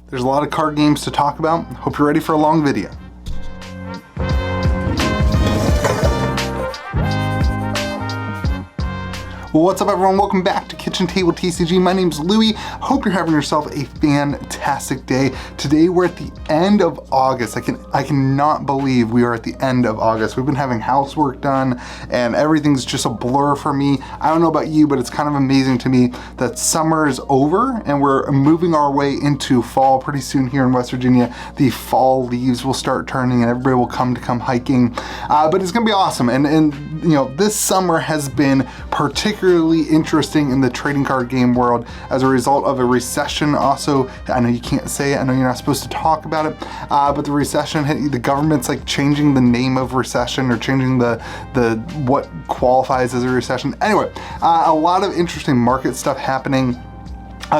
There's a lot of card games to talk about. Hope you're ready for a long video. Well, what's up everyone? Welcome back to Kitchen Table TCG. My name's Louie. Hope you're having yourself a fantastic day. Today we're at the end of August. I cannot believe we are at the end of August. We've been having housework done and everything's just a blur for me. I don't know about you, but it's kind of amazing to me that summer is over and we're moving our way into fall pretty soon here in West Virginia. The fall leaves will start turning and everybody will come hiking. But it's gonna be awesome. And you know, this summer has been particularly interesting in the trading card game world as a result of a recession. Also, I know you can't say it, I know you're not supposed to talk about it, but the recession hit, the government's like changing the name of recession or changing the what qualifies as a recession. Anyway, a lot of interesting market stuff happening.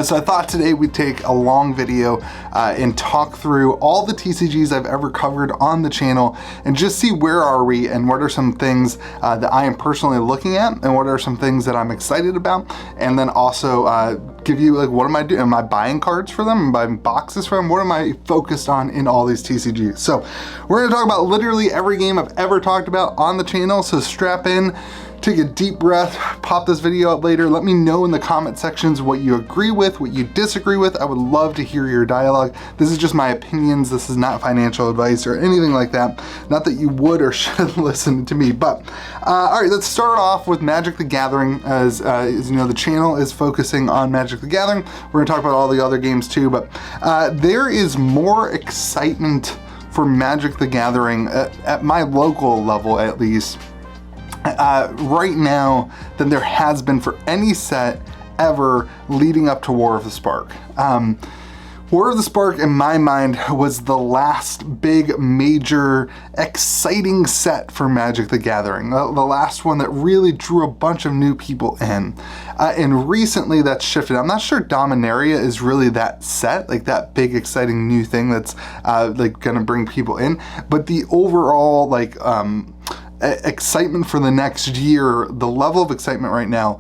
So I thought today we'd take a long video and talk through all the TCGs I've ever covered on the channel and just see where are we and what are some things that I am personally looking at and what are some things that I'm excited about, and then also give you like, what am I doing? Am I buying cards for them? Am I buying boxes for them? What am I focused on in all these TCGs? So we're gonna talk about literally every game I've ever talked about on the channel, so strap in. Take a deep breath, pop this video up later. Let me know in the comment sections what you agree with, what you disagree with. I would love to hear your dialogue. This is just my opinions. This is not financial advice or anything like that. Not that you would or should listen to me, but all right, let's start off with Magic the Gathering. As you know, the channel is focusing on Magic the Gathering. We're gonna talk about all the other games too, but there is more excitement for Magic the Gathering at my local level, at least, right now than there has been for any set ever leading up to War of the Spark. War of the Spark, in my mind, was the last big, major, exciting set for Magic the Gathering. The last one that really drew a bunch of new people in. And recently that's shifted. I'm not sure Dominaria is really that set, like that big, exciting new thing that's like gonna bring people in. But the overall, like, excitement for the next year, the level of excitement right now,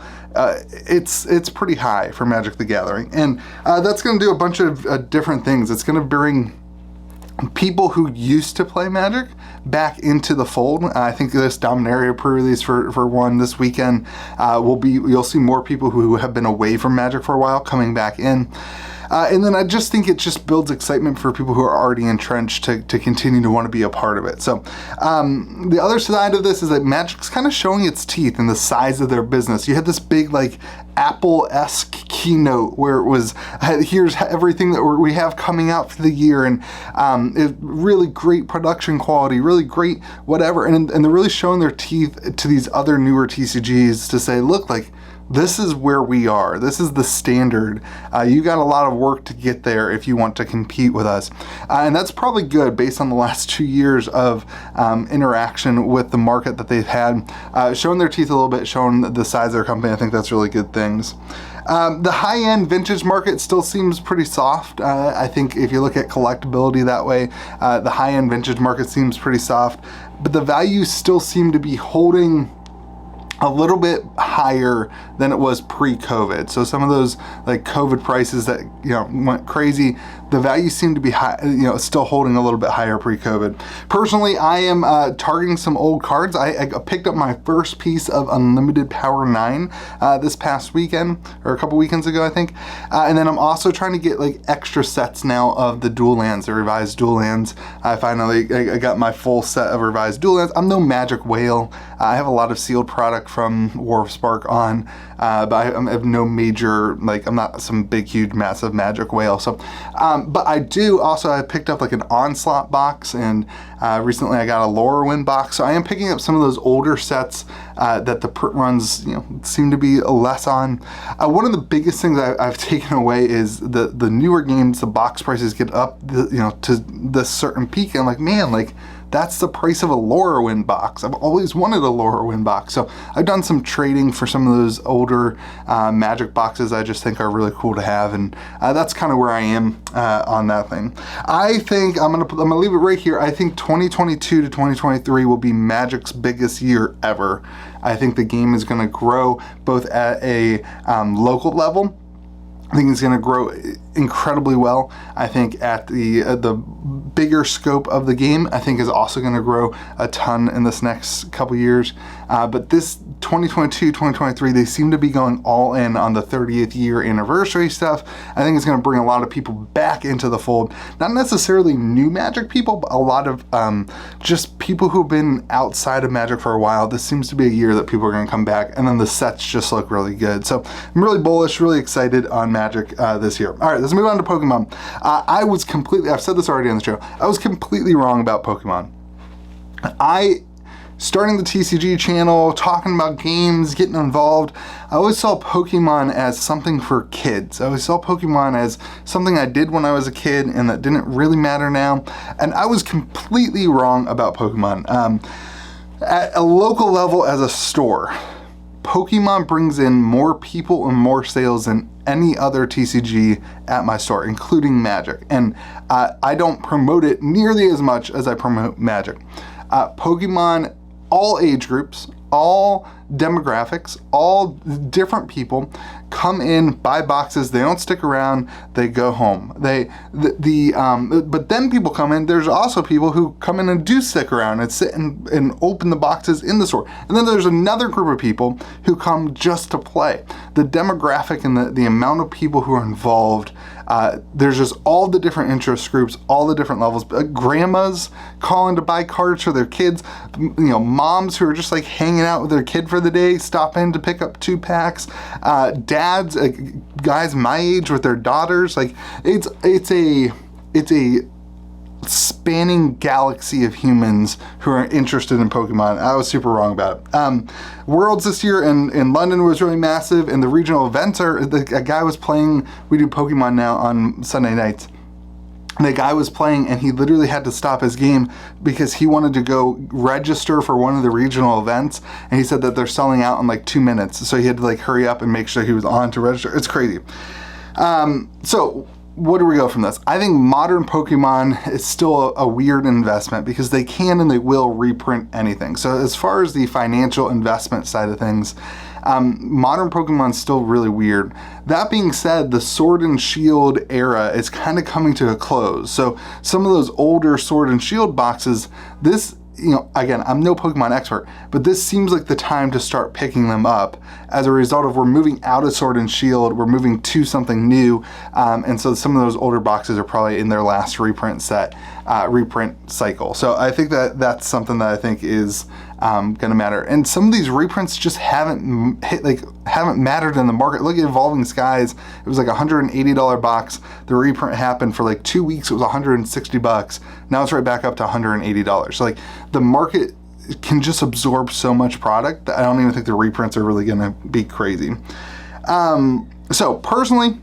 it's pretty high for Magic the Gathering. And that's gonna do a bunch of different things. It's gonna bring people who used to play Magic back into the fold. I think this Dominaria pre-release for one this weekend you'll see more people who have been away from Magic for a while coming back in. And then I just think it just builds excitement for people who are already entrenched to continue to want to be a part of it. So the other side of this is that Magic's kind of showing its teeth in the size of their business. You had this big like Apple-esque keynote where it was, here's everything that we have coming out for the year, and really great production quality, really great whatever, and they're really showing their teeth to these other newer TCGs to say, look, like, this is where we are. This is the standard. You got a lot of work to get there if you want to compete with us. And that's probably good based on the last 2 years of interaction with the market that they've had. Showing their teeth a little bit, showing the size of their company, I think that's really good things. The high-end vintage market still seems pretty soft. I think if you look at collectability that way, the high-end vintage market seems pretty soft, but the values still seem to be holding a little bit higher than it was pre-COVID. So some of those like COVID prices that, you know, went crazy, the values seem to be high, you know, still holding a little bit higher pre-COVID. Personally, I am targeting some old cards. I picked up my first piece of Unlimited Power 9 this past weekend, or a couple weekends ago, I think. And then I'm also trying to get like extra sets now of the dual lands, the revised dual lands. I finally got my full set of revised dual lands. I'm no Magic Whale. I have a lot of sealed product from War of Spark on, but I have no major, like, I'm not some big, huge, massive Magic Whale. So, but I do also, I picked up like an Onslaught box, and recently I got a Lorwyn box. So I am picking up some of those older sets that the print runs, you know, seem to be less on. One of the biggest things I've taken away is the newer games, the box prices get up, you know, to this certain peak. And I'm like, man, like, that's the price of a Lorwyn box. I've always wanted a Lorwyn box. So I've done some trading for some of those older Magic boxes I just think are really cool to have. And that's kind of where I am on that thing. I think I'm gonna leave it right here. I think 2022 to 2023 will be Magic's biggest year ever. I think the game is gonna grow both at a local level. I think it's going to grow incredibly well. I think at the bigger scope of the game, I think is also going to grow a ton in this next couple years. But this 2022, 2023, they seem to be going all in on the 30th year anniversary stuff. I think it's going to bring a lot of people back into the fold. Not necessarily new Magic people, but a lot of just people who've been outside of Magic for a while. This seems to be a year that people are going to come back, and then the sets just look really good. So I'm really bullish, really excited on Magic this year. All right, let's move on to Pokemon. I've said this already on the show, I was completely wrong about Pokemon. Starting the TCG channel, talking about games, getting involved, I always saw Pokemon as something for kids. I always saw Pokemon as something I did when I was a kid and that didn't really matter now. And I was completely wrong about Pokemon. At a local level as a store, Pokemon brings in more people and more sales than any other TCG at my store, including Magic. And I don't promote it nearly as much as I promote Magic. Pokemon, all age groups, all demographics, all different people come in, buy boxes, they don't stick around, they go home. But then people come in, there's also people who come in and do stick around and sit and open the boxes in the store. And then there's another group of people who come just to play. The demographic and the amount of people who are involved, there's just all the different interest groups, all the different levels. Grandmas calling to buy cards for their kids, moms who are just like hanging out with their kid for the day, stop in to pick up 2 packs, dads, guys my age with their daughters. Like it's a spanning galaxy of humans who are interested in Pokemon. I was super wrong about it. Worlds this year in London was really massive, and the regional events a guy was playing, we do Pokemon now on Sunday nights. The guy was playing and he literally had to stop his game because he wanted to go register for one of the regional events, and he said that they're selling out in like 2 minutes, so he had to like hurry up and make sure he was on to register. It's crazy. So where do we go from this? I think modern Pokemon is still a weird investment because they can and they will reprint anything. So as far as the financial investment side of things, modern Pokemon's still really weird. That being said, the Sword and Shield era is kind of coming to a close. So some of those older Sword and Shield boxes, this, again, I'm no Pokemon expert, but this seems like the time to start picking them up as a result of we're moving out of Sword and Shield, we're moving to something new, and so some of those older boxes are probably in their last reprint cycle. So I think that's something that I think is going to matter. And some of these reprints just haven't mattered in the market. Look at Evolving Skies. It was like a $180 box. The reprint happened for like 2 weeks. It was $160. Now it's right back up to $180. So like the market can just absorb so much product that I don't even think the reprints are really going to be crazy. So personally,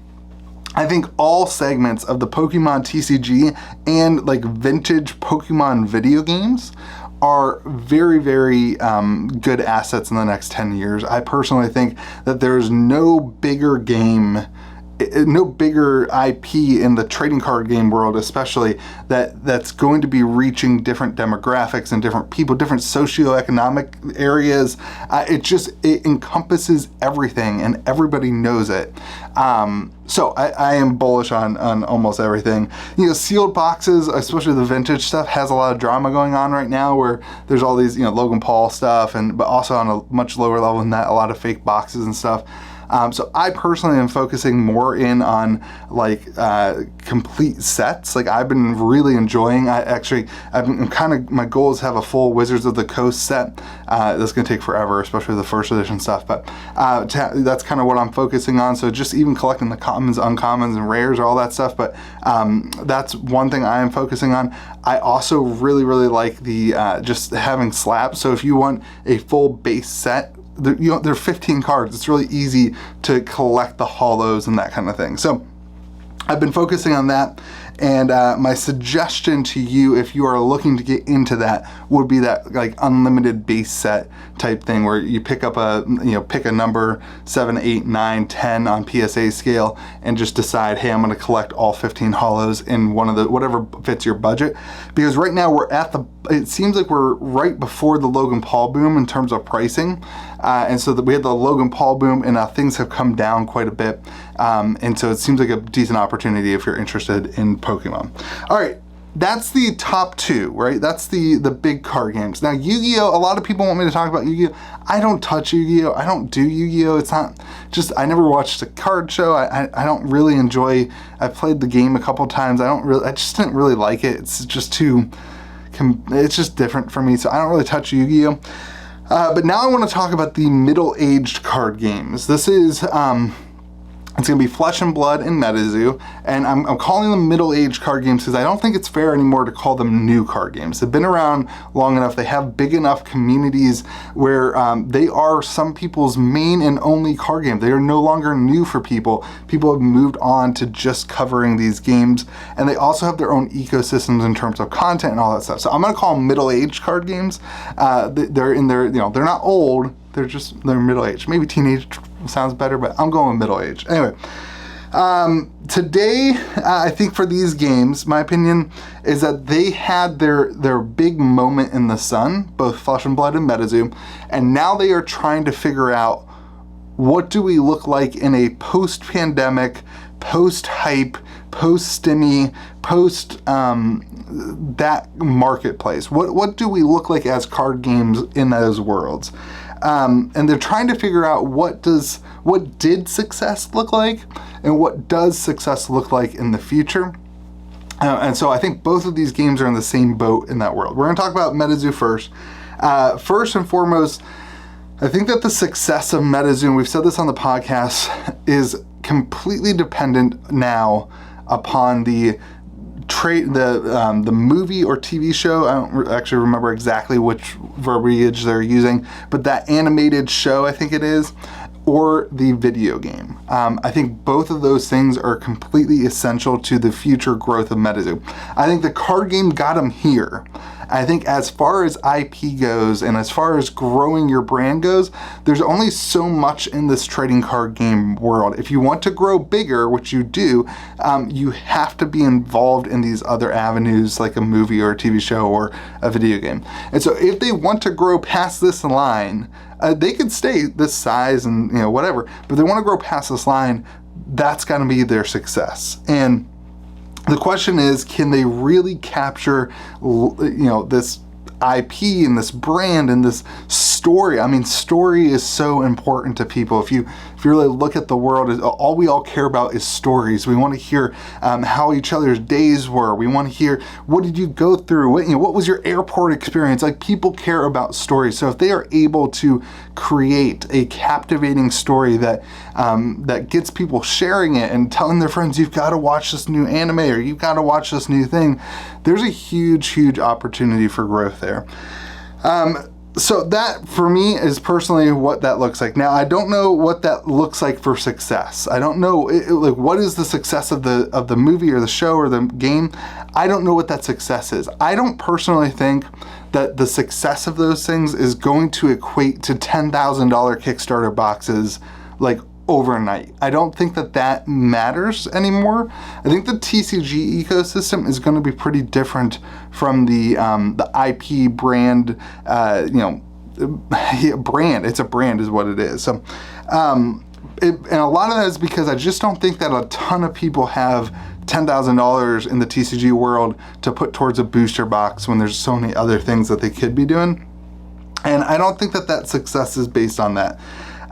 I think all segments of the Pokemon TCG and like vintage Pokemon video games are very, very good assets in the next 10 years. I personally think that there's no bigger game, no bigger IP in the trading card game world, especially that's going to be reaching different demographics and different people, different socioeconomic areas. It encompasses everything and everybody knows it. So I am bullish on almost everything. Sealed boxes, especially the vintage stuff, has a lot of drama going on right now where there's all these, Logan Paul stuff, but also on a much lower level than that, a lot of fake boxes and stuff. So I personally am focusing more in on complete sets. Like I've been really enjoying. My goal is to have a full Wizards of the Coast set. That's going to take forever, especially the first edition stuff. But that's kind of what I'm focusing on. So just even collecting the commons, uncommons, and rares, all that stuff. But that's one thing I am focusing on. I also really, really like the just having slabs. So if you want a full base set, there are 15 cards. It's really easy to collect the holos and that kind of thing. So I've been focusing on that, and my suggestion to you, if you are looking to get into that, would be that like unlimited base set type thing where you pick up pick a number 7, 8, 9, 10 on PSA scale and just decide, hey, I'm going to collect all 15 holos in one of the whatever fits your budget. Because right now it seems like we're right before the Logan Paul boom in terms of pricing. and so we had the Logan Paul boom, and things have come down quite a bit. And so it seems like a decent opportunity if you're interested in Pokemon. All right. That's the top two, right? That's the big card games. Now, Yu-Gi-Oh! A lot of people want me to talk about Yu-Gi-Oh! I don't touch Yu-Gi-Oh! I don't do Yu-Gi-Oh! It's not just, I never watched a card show. I don't really enjoy, I played the game a couple times. I just didn't really like it. It's just it's just different for me. So I don't really touch Yu-Gi-Oh! But now I want to talk about the middle-aged card games. This is, it's going to be Flesh and Blood and MetaZoo, and I'm calling them middle-aged card games because I don't think it's fair anymore to call them new card games. They've been around long enough, they have big enough communities where they are some people's main and only card game. They are no longer new for people. People have moved on to just covering these games, and they also have their own ecosystems in terms of content and all that stuff. So I'm going to call them middle-aged card games. They're in their, they're not old, they're middle-aged. Maybe teenage sounds better, but I'm going with middle-aged. Anyway, today, I think for these games, my opinion is that they had their big moment in the sun, both Flesh and Blood and MetaZoo, and now they are trying to figure out what do we look like in a post-pandemic, post-hype, post-stimmy, post that marketplace. What do we look like as card games in those worlds? And they're trying to figure out what did success look like and what does success look like in the future. And so I think both of these games are in the same boat in that world. We're going to talk about MetaZoo first. First and foremost, I think that the success of MetaZoo, and we've said this on the podcast, is completely dependent now upon the movie or TV show. I don't actually remember exactly which verbiage they're using, but that animated show, I think it is, or the video game. I think both of those things are completely essential to the future growth of MetaZoo. I think the card game got them here. I think as far as IP goes and as far as growing your brand goes, there's only so much in this trading card game world. If you want to grow bigger, which you do, you have to be involved in these other avenues like a movie or a TV show or a video game. And so if they want to grow past this line, they could stay this size and whatever, but if they want to grow past this line, that's going to be their success. And the question is, can they really capture, this IP and this brand and this story? I mean, story is so important to people. If you really look at the world, all we all care about is stories. We want to hear how each other's days were. We want to hear, what did you go through? What was your airport experience? Like, people care about stories. So if they are able to create a captivating story that gets people sharing it and telling their friends, you've got to watch this new anime or you've got to watch this new thing, there's a huge, huge opportunity for growth there. So that, for me, is personally what that looks like. Now, I don't know what that looks like for success. I don't know, what is the success of the movie or the show or the game? I don't know what that success is. I don't personally think that the success of those things is going to equate to $10,000 Kickstarter boxes, like, overnight. I don't think that matters anymore. I think the TCG ecosystem is going to be pretty different from the IP brand, brand. It's a brand is what it is. So, and a lot of that is because I just don't think that a ton of people have $10,000 in the TCG world to put towards a booster box when there's so many other things that they could be doing. And I don't think that success is based on that.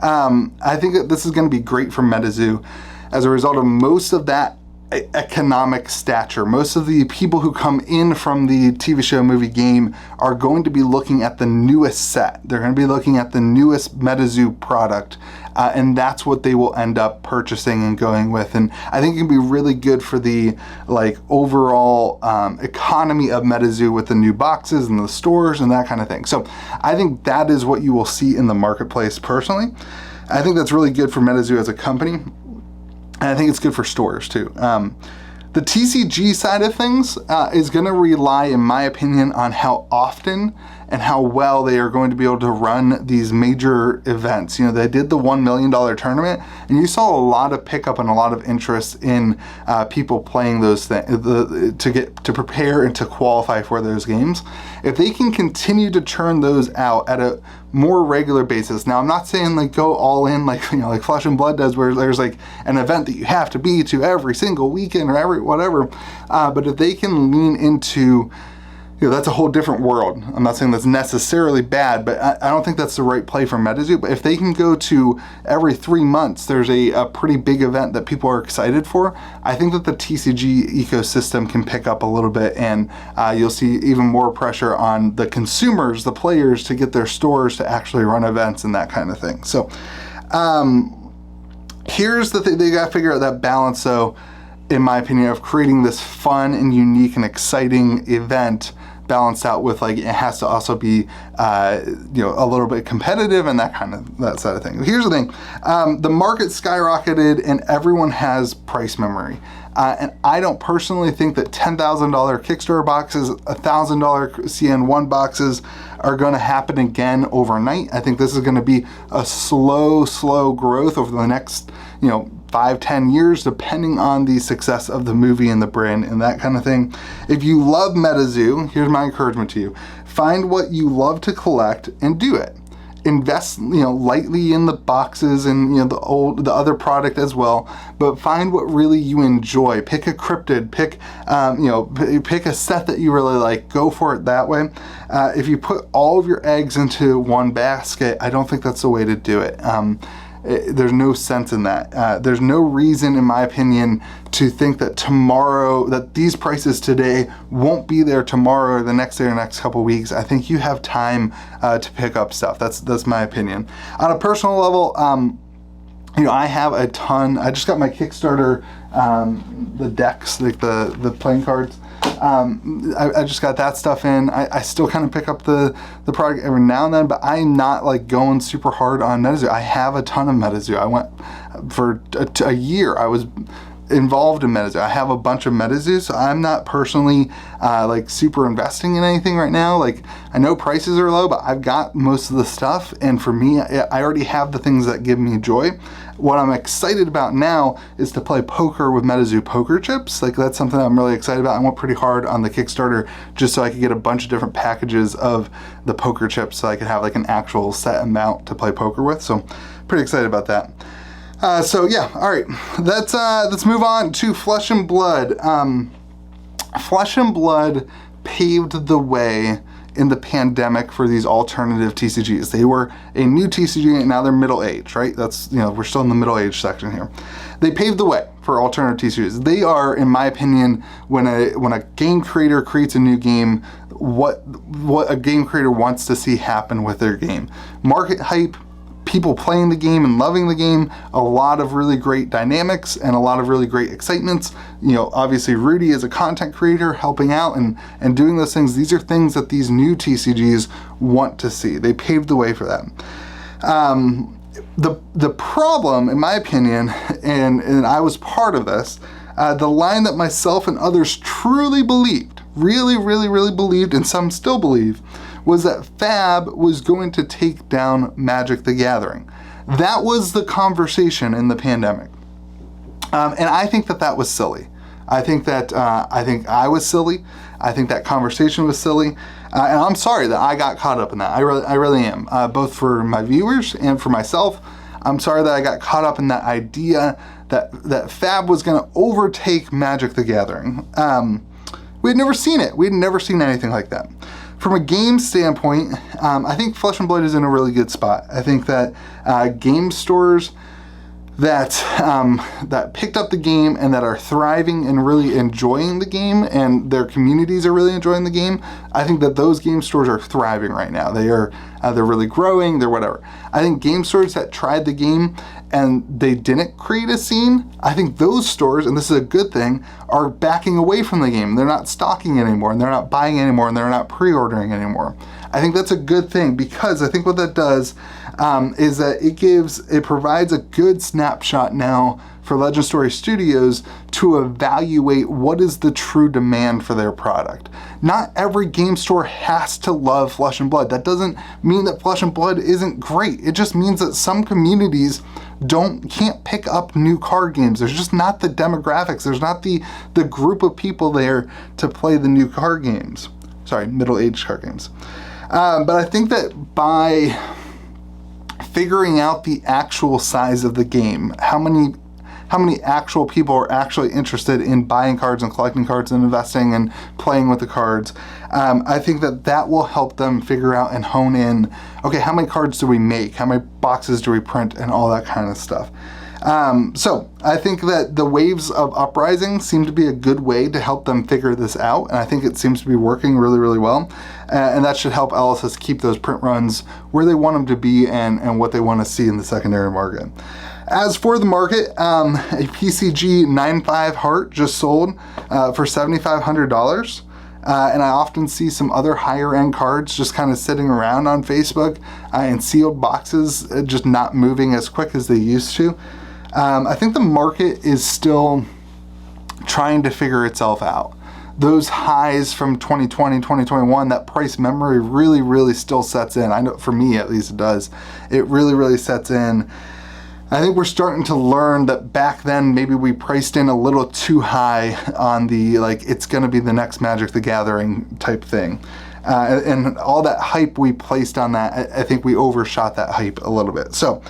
I think that this is going to be great for MetaZoo as a result of most of that economic stature. Most of the people who come in from the TV show, movie, game are going to be looking at the newest set. They're going to be looking at the newest MetaZoo product, and that's what they will end up purchasing and going with. And I think it can be really good for the overall economy of MetaZoo with the new boxes and the stores and that kind of thing. So I think that is what you will see in the marketplace personally. I think that's really good for MetaZoo as a company. And I think it's good for stores too. The TCG side of things is going to rely, in my opinion, on how often and how well they are going to be able to run these major events. You know, they did the $1 million tournament, and you saw a lot of pickup and a lot of interest in people playing those things to prepare and to qualify for those games. If they can continue to churn those out at a more regular basis. Now, I'm not saying like go all in like, you know, like Flesh and Blood does, where there's like an event that you have to be to every single weekend or every whatever. But if they can lean into, you know, that's a whole different world. I'm not saying that's necessarily bad, but I don't think that's the right play for MetaZoo. But if they can go to every 3 months, there's a pretty big event that people are excited for, I think that the TCG ecosystem can pick up a little bit, and you'll see even more pressure on the consumers, the players, to get their stores to actually run events and that kind of thing. So here's the thing, they got to figure out that balance, though, in my opinion, of creating this fun and unique and exciting event balanced out with, like, it has to also be you know, a little bit competitive and that side of thing. Here's the thing, the market skyrocketed and everyone has price memory, and I don't personally think that $10,000 Kickstarter boxes, $1,000 CN1 boxes are going to happen again overnight. I think this is going to be a slow growth over the next, you know, 5-10 years, depending on the success of the movie and the brand and that kind of thing. If you love MetaZoo, here's my encouragement to you: find what you love to collect and do it. Invest, you know, lightly in the boxes and, you know, the other product as well, but find what really you enjoy. Pick a cryptid, pick you know, pick a set that you really like. Go for it that way. If you put all of your eggs into one basket, I don't think that's the way to do it. There's no sense in that. There's no reason, in my opinion, to think that tomorrow, that these prices today won't be there tomorrow or the next day or next couple weeks. I think you have time to pick up stuff. That's my opinion. On a personal level, you know, I have a ton. I just got my Kickstarter, the decks, like the playing cards. I just got that stuff in. I still kind of pick up the product every now and then, but I'm not like going super hard on MetaZoo. I have a ton of MetaZoo. I went for a year. I was involved in MetaZoo. I have a bunch of MetaZoo, so I'm not personally like super investing in anything right now. Like, I know prices are low, but I've got most of the stuff, and for me, I already have the things that give me joy. What I'm excited about now is to play poker with MetaZoo poker chips. Like, that's something I'm really excited about. I went pretty hard on the Kickstarter just so I could get a bunch of different packages of the poker chips so I could have like an actual set amount to play poker with. So pretty excited about that. So yeah, all right, let's move on to Flesh and Blood. Flesh and Blood paved the way in the pandemic for these alternative TCGs. They were a new TCG and now they're middle age, right? That's, you know, we're still in the middle age section here. They paved the way for alternative TCGs. They are, in my opinion, when a game creator creates a new game, what a game creator wants to see happen with their game. Market hype, people playing the game and loving the game, a lot of really great dynamics and a lot of really great excitements. You know, obviously Rudy is a content creator helping out and doing those things. These are things that these new TCGs want to see. They paved the way for that. The problem, in my opinion, and I was part of this, the line that myself and others truly believed, really believed, and some still believe, was that Fab was going to take down Magic the Gathering. That was the conversation in the pandemic. And I think that was silly. I think I was silly. I think that conversation was silly. And I'm sorry that I got caught up in that. I really am. Both for my viewers and for myself. I'm sorry that I got caught up in that idea that Fab was going to overtake Magic the Gathering. We had never seen it. We had never seen anything like that. From a game standpoint, I think Flesh and Blood is in a really good spot. I think that game stores that picked up the game and that are thriving and really enjoying the game, and their communities are really enjoying the game, I think that those game stores are thriving right now. They're really growing, they're whatever. I think game stores that tried the game and they didn't create a scene, I think those stores, and this is a good thing, are backing away from the game. They're not stocking anymore, and they're not buying anymore, and they're not pre-ordering anymore. I think that's a good thing, because I think what that does, is that it provides a good snapshot now for Legend Story Studios to evaluate what is the true demand for their product. Not every game store has to love Flesh and Blood. That doesn't mean that Flesh and Blood isn't great. It just means that some communities can't pick up new card games. There's just not the demographics. There's not the group of people there to play the new card games. Sorry, middle-aged card games. But I think that by figuring out the actual size of the game, how many actual people are actually interested in buying cards and collecting cards and investing and playing with the cards, I think that will help them figure out and hone in, okay, how many cards do we make? How many boxes do we print? And all that kind of stuff. So I think that the Waves of Uprising seem to be a good way to help them figure this out, and I think it seems to be working really, really well. And that should help LSS keep those print runs where they want them to be and what they want to see in the secondary market. As for the market, a PCG 9.5 Heart just sold for $7,500. And I often see some other higher end cards just kind of sitting around on Facebook in sealed boxes, just not moving as quick as they used to. I think the market is still trying to figure itself out. Those highs from 2020, 2021, that price memory really, really still sets in. I know for me at least it does. It really, really sets in. I think we're starting to learn that back then maybe we priced in a little too high on the, like, it's going to be the next Magic the Gathering type thing. And all that hype we placed on that, I think we overshot that hype a little bit. So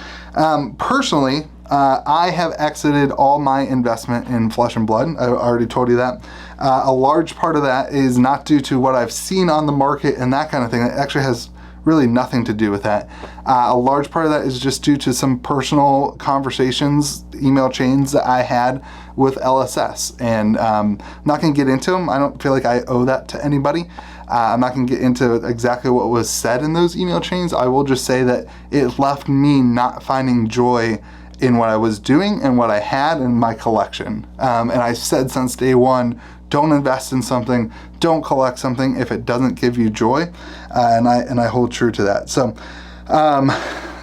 personally, I have exited all my investment in Flesh and Blood. I already told you that. A large part of that is not due to what I've seen on the market and that kind of thing. It actually has really nothing to do with that. A large part of that is just due to some personal conversations, email chains that I had with LSS. And I'm not going to get into them. I don't feel like I owe that to anybody. I'm not going to get into exactly what was said in those email chains. I will just say that it left me not finding joy in what I was doing and what I had in my collection. And I said since day one, don't invest in something, don't collect something if it doesn't give you joy, and I hold true to that. So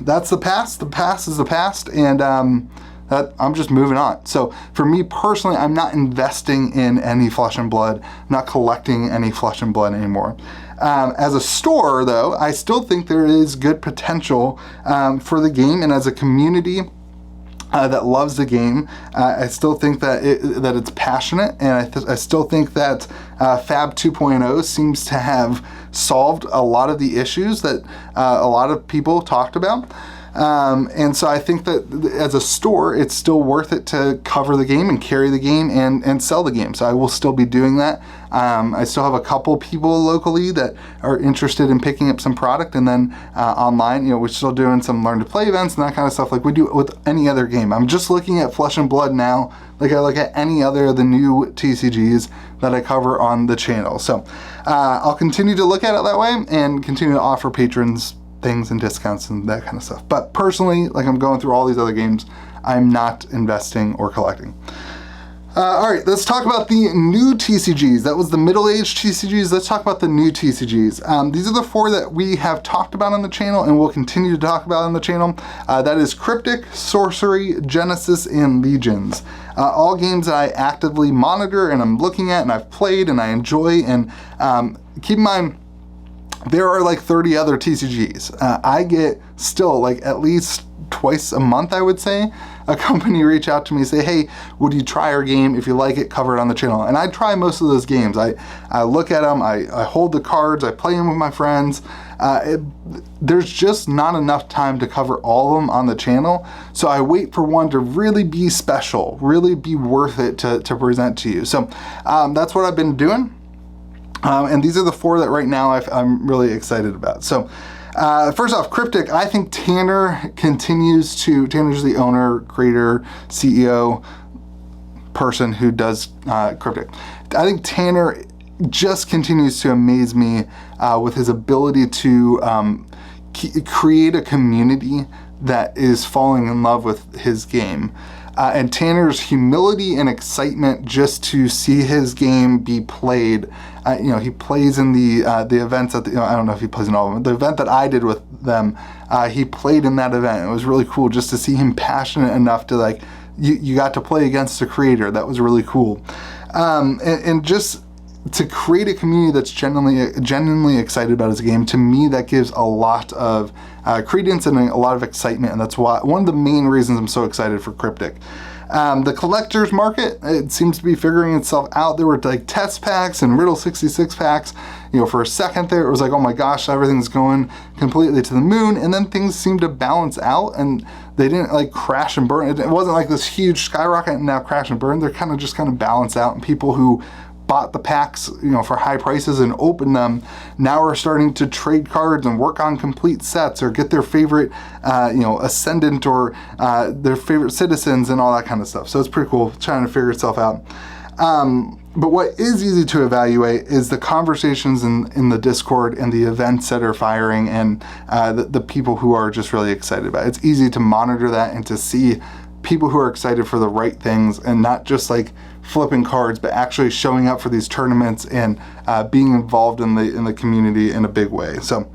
that's the past. The past is the past, and that I'm just moving on. So for me personally, I'm not investing in any Flesh and Blood, I'm not collecting any Flesh and Blood anymore. As a store, though, I still think there is good potential for the game, and as a community that loves the game, I still think that it's passionate, and I still think that Fab 2.0 seems to have solved a lot of the issues that a lot of people talked about. And so I think that as a store, it's still worth it to cover the game and carry the game and sell the game. So I will still be doing that. I still have a couple people locally that are interested in picking up some product, and then online, we're still doing some learn to play events and that kind of stuff like we do with any other game. I'm just looking at Flesh and Blood now, like I look at any other of the new TCGs that I cover on the channel. So I'll continue to look at it that way and continue to offer patrons things and discounts and that kind of stuff. But personally, like I'm going through all these other games, I'm not investing or collecting. All right, let's talk about the new TCGs. That was the middle-aged TCGs. Let's talk about the new TCGs. These are the four that we have talked about on the channel and will continue to talk about on the channel. That is Cryptic, Sorcery, Genesis, and Legions. All games that I actively monitor and I'm looking at and I've played and I enjoy. And keep in mind, there are like 30 other TCGs. I get still like at least twice a month, I would say, a company reach out to me and say, hey, would you try our game? If you like it, cover it on the channel. And I try most of those games. I look at them, I hold the cards, I play them with my friends. There's just not enough time to cover all of them on the channel. So I wait for one to really be special, really be worth it to present to you. So that's what I've been doing. And these are the four that right now I'm really excited about. So first off, Cryptic, I think Tanner's the owner, creator, CEO, person who does Cryptic. I think Tanner just continues to amaze me with his ability to create a community that is falling in love with his game. and Tanner's humility and excitement just to see his game be played. He plays in the events at I don't know if he plays in all of them. The event that I did with them, he played in that event. It was really cool just to see him passionate enough to like, you got to play against the creator. That was really cool. And just to create a community that's genuinely excited about his game, to me, that gives a lot of credence and a lot of excitement, and that's one of the main reasons I'm so excited for Cryptic. The collector's market, it seems to be figuring itself out. There were like test packs and Riddle 66 packs. For a second there, it was like, oh my gosh, everything's going completely to the moon, and then things seemed to balance out, and they didn't like crash and burn. It wasn't like this huge skyrocket and now crash and burn. They're kind of balance out, and people who bought the packs, for high prices and opened them, now are starting to trade cards and work on complete sets or get their favorite, Ascendant or their favorite citizens and all that kind of stuff. So it's pretty cool trying to figure itself out. But what is easy to evaluate is the conversations in the Discord and the events that are firing and the people who are just really excited about it. It's easy to monitor that and to see people who are excited for the right things and not just like flipping cards, but actually showing up for these tournaments and being involved in the community in a big way. So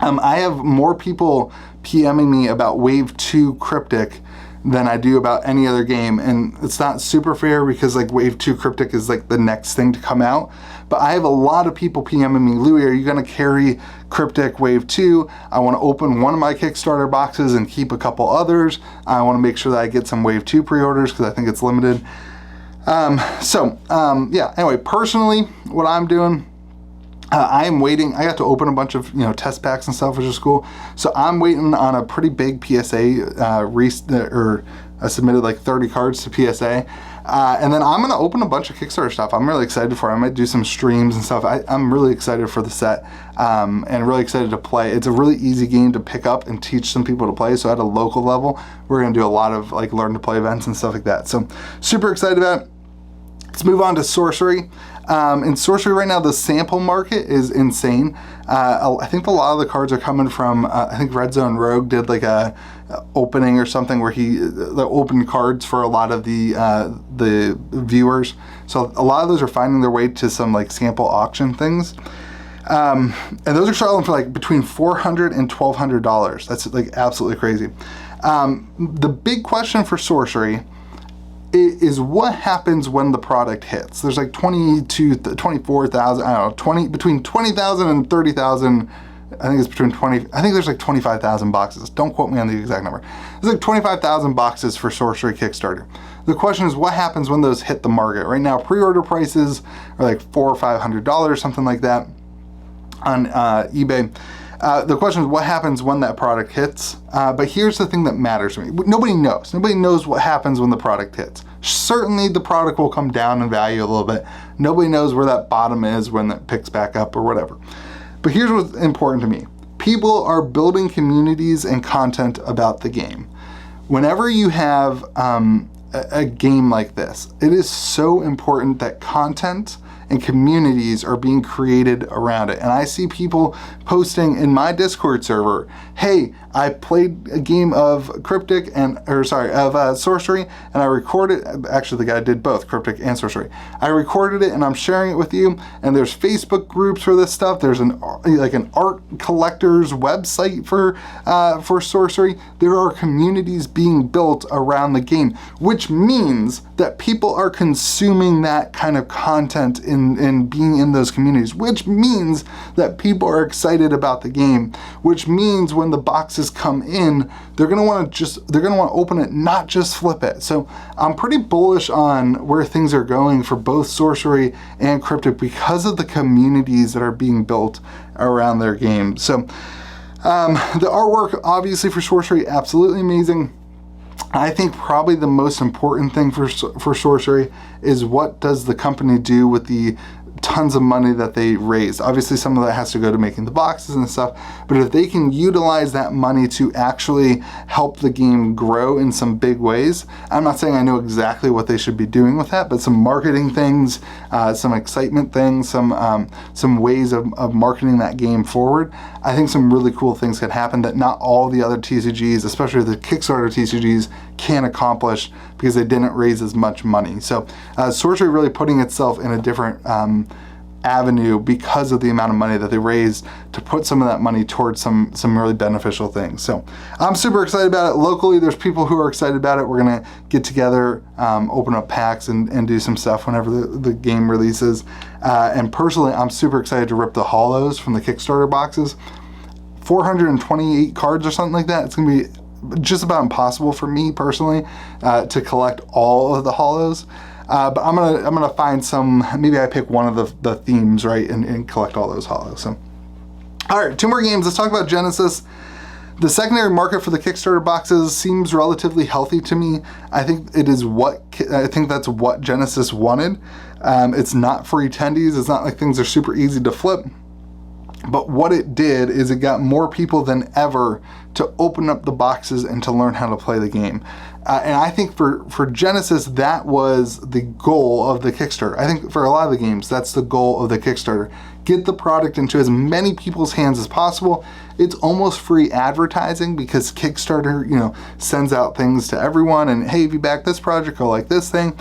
I have more people PMing me about Wave 2 Cryptic than I do about any other game, and it's not super fair because like Wave 2 Cryptic is like the next thing to come out. But I have a lot of people PMing me, Louis, are you going to carry Cryptic Wave 2? I want to open one of my Kickstarter boxes and keep a couple others. I want to make sure that I get some Wave 2 pre-orders because I think it's limited. Anyway, personally, what I'm doing, I'm waiting. I got to open a bunch of test packs and stuff, which is cool. So I'm waiting on a pretty big PSA. I submitted like 30 cards to PSA, and then I'm gonna open a bunch of Kickstarter stuff. I'm really excited for it. I might do some streams and stuff. I'm really excited for the set, and really excited to play. It's a really easy game to pick up and teach some people to play. So at a local level, we're gonna do a lot of like learn to play events and stuff like that. So super excited about it. Let's move on to Sorcery. In Sorcery right now, the sample market is insane. I think a lot of the cards are coming from, I think Red Zone Rogue did like a opening or something where he opened cards for a lot of the viewers. So a lot of those are finding their way to some like sample auction things. And those are selling for like between $400 and $1,200. That's like absolutely crazy. The big question for Sorcery is what happens when the product hits. There's like 24,000, I don't know, between 20,000 and 30,000. I think it's between 20, I think there's like 25,000 boxes. Don't quote me on the exact number. There's like 25,000 boxes for Sorcery Kickstarter. The question is what happens when those hit the market. Right now, pre-order prices are like $400 or $500, something like that on eBay. The question is what happens when that product hits, but here's the thing that matters to me. Nobody knows. Nobody knows what happens when the product hits. Certainly the product will come down in value a little bit. Nobody knows where that bottom is when it picks back up or whatever. But here's what's important to me. People are building communities and content about the game. Whenever you have a game like this, it is so important that content and communities are being created around it. And I see people posting in my Discord server, hey, I played a game of Sorcery, and I recorded, actually the guy did both, Cryptic and Sorcery. I recorded it and I'm sharing it with you, and there's Facebook groups for this stuff. There's an art collector's website for Sorcery. There are communities being built around the game, which means that people are consuming that kind of content in being in those communities, which means that people are excited about the game, which means when the boxes come in, they're gonna want to open it, not just flip it. So I'm pretty bullish on where things are going for both Sorcery and Cryptic because of the communities that are being built around their game. So the artwork, obviously for Sorcery, absolutely amazing. I think probably the most important thing for Sorcery is what does the company do with the tons of money that they raised. Obviously some of that has to go to making the boxes and stuff, but if they can utilize that money to actually help the game grow in some big ways, I'm not saying I know exactly what they should be doing with that, but some marketing things, some excitement things, some ways of marketing that game forward, I think some really cool things could happen that not all the other TCGs, especially the Kickstarter TCGs, can't accomplish because they didn't raise as much money. So Sorcery really putting itself in a different avenue because of the amount of money that they raised to put some of that money towards some really beneficial things. So I'm super excited about it. Locally, there's people who are excited about it. We're gonna get together, open up packs and do some stuff whenever the game releases. And personally, I'm super excited to rip the holos from the Kickstarter boxes. 428 cards or something like that. It's gonna be just about impossible for me personally to collect all of the holos. But I'm gonna find some. Maybe I pick one of the themes, right, and collect all those holos. So, all right, 2 more games. Let's talk about Genesis. The secondary market for the Kickstarter boxes seems relatively healthy to me. I think that's what Genesis wanted. It's not for attendees. It's not like things are super easy to flip. But what it did is it got more people than ever to open up the boxes and to learn how to play the game. And I think for Genesis, that was the goal of the Kickstarter. I think for a lot of the games, that's the goal of the Kickstarter. Get the product into as many people's hands as possible. It's almost free advertising because Kickstarter, sends out things to everyone and, hey, if you back this project, go like this thing.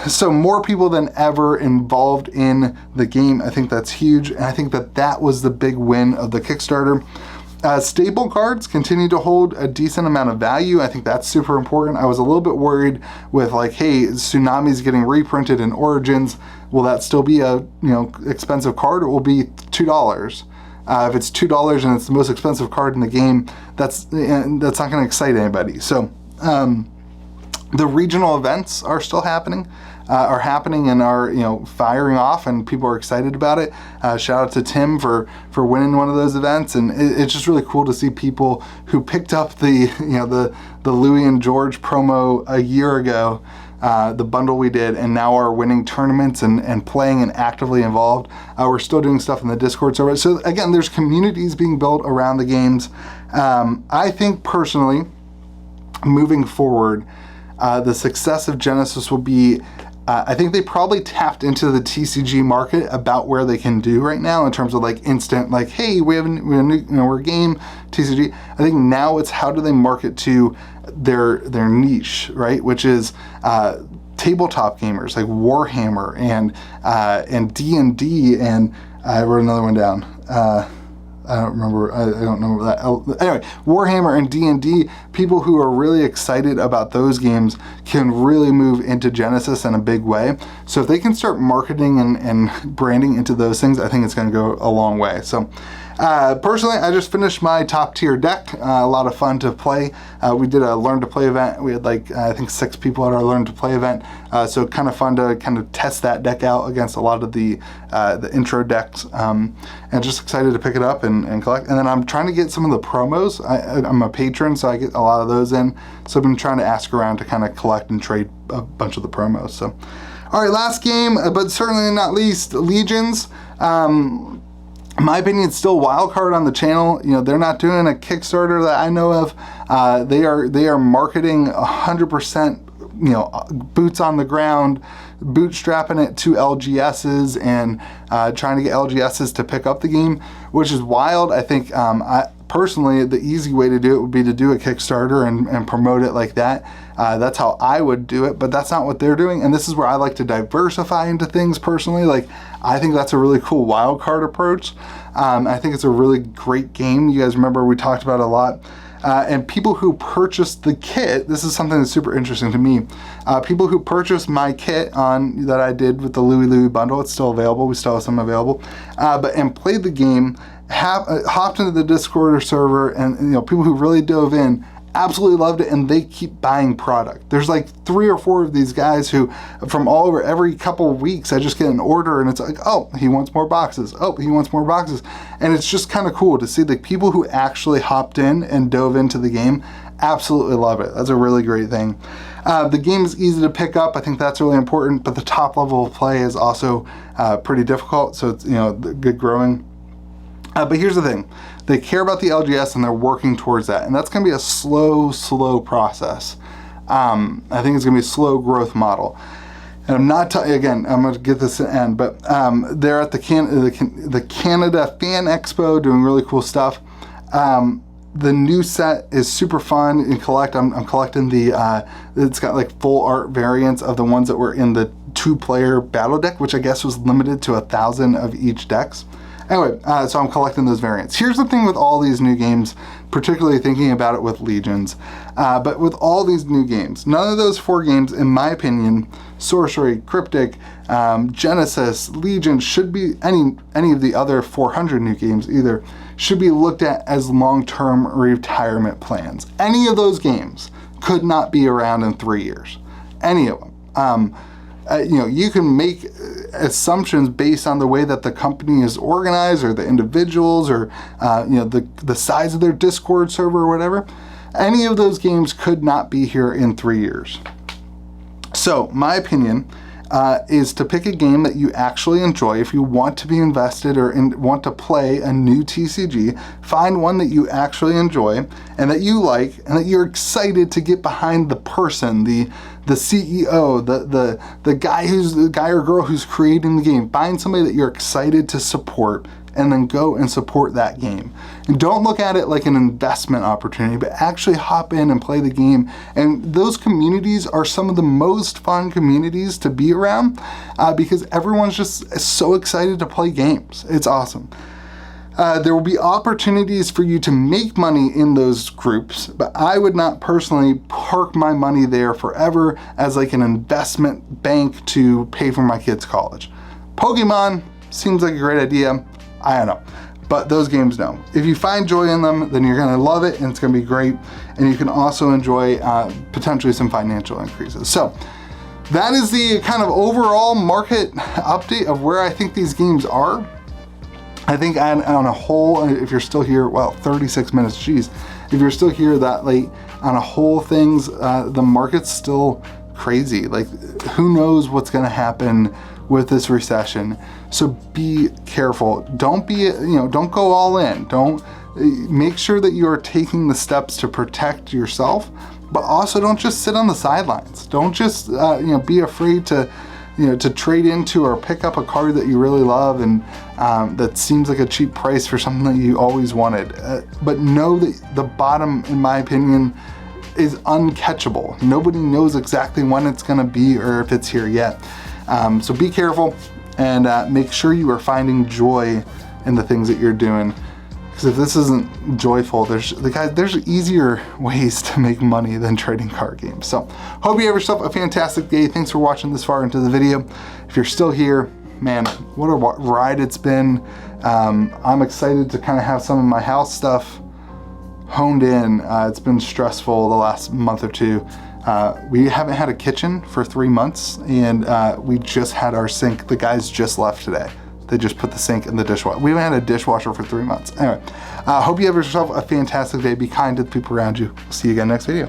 So more people than ever involved in the game. I think that's huge. And I think that was the big win of the Kickstarter. Staple cards continue to hold a decent amount of value. I think that's super important. I was a little bit worried with like, hey, Tsunami's getting reprinted in Origins. Will that still be a expensive card? It will be $2. If it's $2 and it's the most expensive card in the game, that's not going to excite anybody. So the regional events are still happening. And are firing off, and people are excited about it. Shout out to Tim for winning one of those events, and it's just really cool to see people who picked up the Louis and George promo a year ago, the bundle we did, and now are winning tournaments and playing and actively involved. We're still doing stuff in the Discord server. So again, there's communities being built around the games. I think personally, moving forward, the success of Genesis will be. I think they probably tapped into the TCG market about where they can do right now in terms of like instant, like, hey, we're a game TCG. I think now it's how do they market to their niche, right? Which is tabletop gamers like Warhammer and D&D, and I wrote another one down. I don't know that. Anyway, Warhammer and D&D, people who are really excited about those games can really move into Genesis in a big way. So if they can start marketing and branding into those things, I think it's going to go a long way. So personally, I just finished my top tier deck. A lot of fun to play. We did a learn to play event. We had I think 6 people at our learn to play event. So kind of fun to kind of test that deck out against a lot of the intro decks. And just excited to pick it up and collect. And then I'm trying to get some of the promos. I'm a patron, so I get a lot of those in. So I've been trying to ask around to kind of collect and trade a bunch of the promos. So, all right, last game, but certainly not least, Legions. In my opinion, it's still wild card on the channel. They're not doing a Kickstarter that I know of. They are marketing 100%. Boots on the ground, bootstrapping it to LGSs and trying to get LGSs to pick up the game, which is wild. I think personally, the easy way to do it would be to do a Kickstarter and promote it like that. That's how I would do it, but that's not what they're doing. And this is where I like to diversify into things personally. I think that's a really cool wild card approach. I think it's a really great game. You guys remember we talked about it a lot. And people who purchased the kit, this is something that's super interesting to me. People who purchased my kit that I did with the Louis bundle, it's still available. We still have some available. And played the game, hopped into the Discord server, and people who really dove in absolutely loved it, and they keep buying product. There's 3 or 4 of these guys who, from all over, every couple of weeks, I just get an order, and it's like, oh, he wants more boxes. Oh, he wants more boxes. And it's just kind of cool to see the people who actually hopped in and dove into the game absolutely love it. That's a really great thing. The game is easy to pick up. I think that's really important, but the top level of play is also pretty difficult, so it's good growing. But here's the thing. They care about the LGS and they're working towards that. And that's going to be a slow process. I think it's going to be a slow growth model. And I'm not again, I'm going to get this to end, but they're at the Canada Fan Expo doing really cool stuff. The new set is super fun and collect. I'm collecting the, it's got like full art variants of the ones that were in the 2-player battle deck, which I guess was limited to 1,000 of each decks. Anyway, so I'm collecting those variants. Here's the thing with all these new games, particularly thinking about it with Legions, but with all these new games, none of those 4 games, in my opinion, Sorcery, Cryptic, Genesis, Legion, should be, any of the other 400 new games either, should be looked at as long-term retirement plans. Any of those games could not be around in 3 years. Any of them. You know, you can make assumptions based on the way that the company is organized, or the individuals, or you know, the size of their Discord server or whatever. Any of those games could not be here in 3 years. So my opinion is to pick a game that you actually enjoy. If you want to be invested or want to play a new TCG, find one that you actually enjoy and that you like and that you're excited to get behind the person, the CEO, the guy or girl who's creating the game. Find somebody that you're excited to support and then go and support that game. And don't look at it like an investment opportunity, but actually hop in and play the game. And those communities are some of the most fun communities to be around because everyone's just so excited to play games. It's awesome. There will be opportunities for you to make money in those groups, but I would not personally park my money there forever as like an investment bank to pay for my kids' college. Pokemon seems like a great idea. I don't know, but those games no. If you find joy in them, then you're gonna love it and it's gonna be great. And you can also enjoy potentially some financial increases. So that is the kind of overall market update of where I think these games are. I think on a whole, if you're still here, well, 36 minutes, geez. If you're still here that late, on a whole things, the market's still crazy. Like, who knows what's gonna happen with this recession. So be careful. Don't be, don't go all in. Don't, make sure that you are taking the steps to protect yourself, but also don't just sit on the sidelines. Don't just, be afraid to, to trade into or pick up a card that you really love and that seems like a cheap price for something that you always wanted. But know that the bottom, in my opinion, is uncatchable. Nobody knows exactly when it's gonna be or if it's here yet. So be careful and make sure you are finding joy in the things that you're doing. Because if this isn't joyful, there's easier ways to make money than trading card games. So hope you have yourself a fantastic day. Thanks for watching this far into the video. If you're still here, man, what a ride it's been. I'm excited to kind of have some of my house stuff honed in. It's been stressful the last month or two. We haven't had a kitchen for 3 months, and we just had our sink. The guys just left today. They just put the sink in the dishwasher. We haven't had a dishwasher for 3 months. Anyway, hope you have yourself a fantastic day. Be kind to the people around you. See you again next video.